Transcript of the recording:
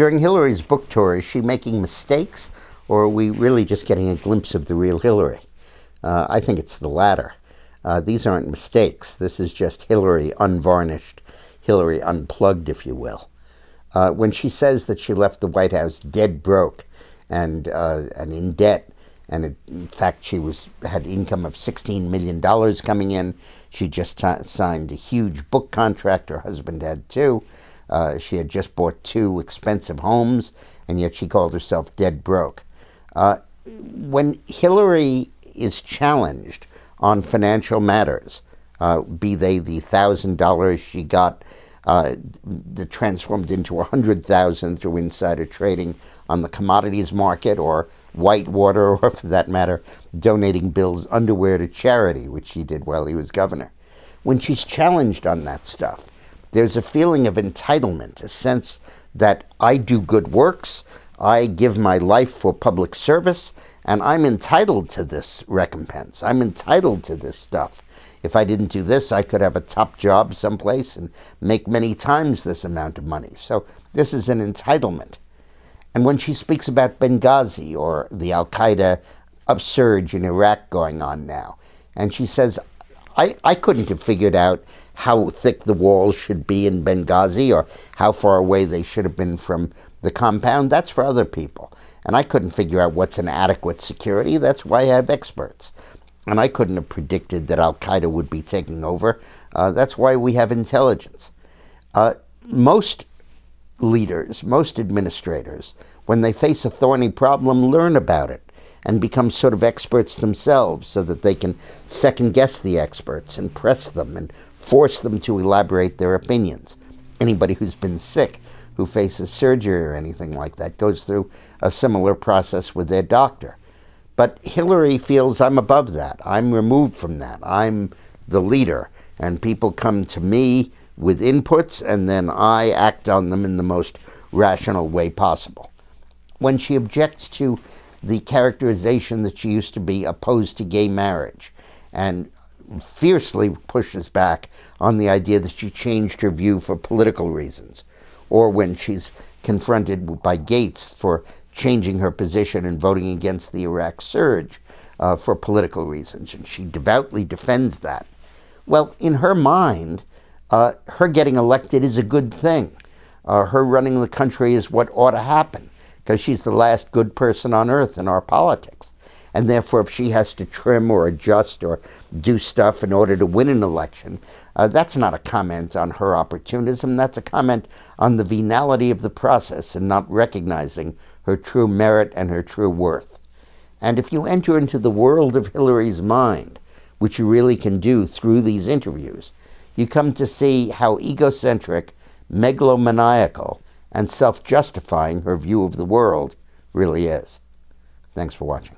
During Hillary's book tour, is she making mistakes, or are we really just getting a glimpse of the real Hillary? I think it's the latter. These aren't mistakes. This is just Hillary unvarnished, Hillary unplugged, if you will. When she says that she left the White House dead broke and in debt, and in fact she had income of $16 million coming in, she just signed a huge book contract. Her husband had too. She had just bought 2 expensive homes, and yet she called herself dead broke. When Hillary is challenged on financial matters, be they the $1,000 she got that transformed into $100,000 through insider trading on the commodities market, or Whitewater, or for that matter, donating Bill's underwear to charity, which she did while he was governor. When she's challenged on that stuff, there's a feeling of entitlement, a sense that I do good works, I give my life for public service, and I'm entitled to this recompense. I'm entitled to this stuff. If I didn't do this, I could have a top job someplace and make many times this amount of money. So this is an entitlement. And when she speaks about Benghazi or the al-Qaeda upsurge in Iraq going on now, and she says, I couldn't have figured out how thick the walls should be in Benghazi or how far away they should have been from the compound. That's for other people. And I couldn't figure out what's an adequate security. That's why I have experts. And I couldn't have predicted that al-Qaeda would be taking over. That's why we have intelligence. Most leaders, most administrators, when they face a thorny problem, learn about it and become sort of experts themselves so that they can second-guess the experts and press them and force them to elaborate their opinions. Anybody who's been sick, who faces surgery or anything like that, goes through a similar process with their doctor. But Hillary feels I'm above that. I'm removed from that. I'm the leader, and people come to me with inputs, and then I act on them in the most rational way possible. When she objects to the characterization that she used to be opposed to gay marriage, and fiercely pushes back on the idea that she changed her view for political reasons, or when she's confronted by Gates for changing her position and voting against the Iraq surge for political reasons, and she devoutly defends that. Well, in her mind, her getting elected is a good thing. Her running the country is what ought to happen, because she's the last good person on earth in our politics. And therefore, if she has to trim or adjust or do stuff in order to win an election, that's not a comment on her opportunism. That's a comment on the venality of the process and not recognizing her true merit and her true worth. And if you enter into the world of Hillary's mind, which you really can do through these interviews, you come to see how egocentric, megalomaniacal, and self-justifying her view of the world really is. Thanks for watching.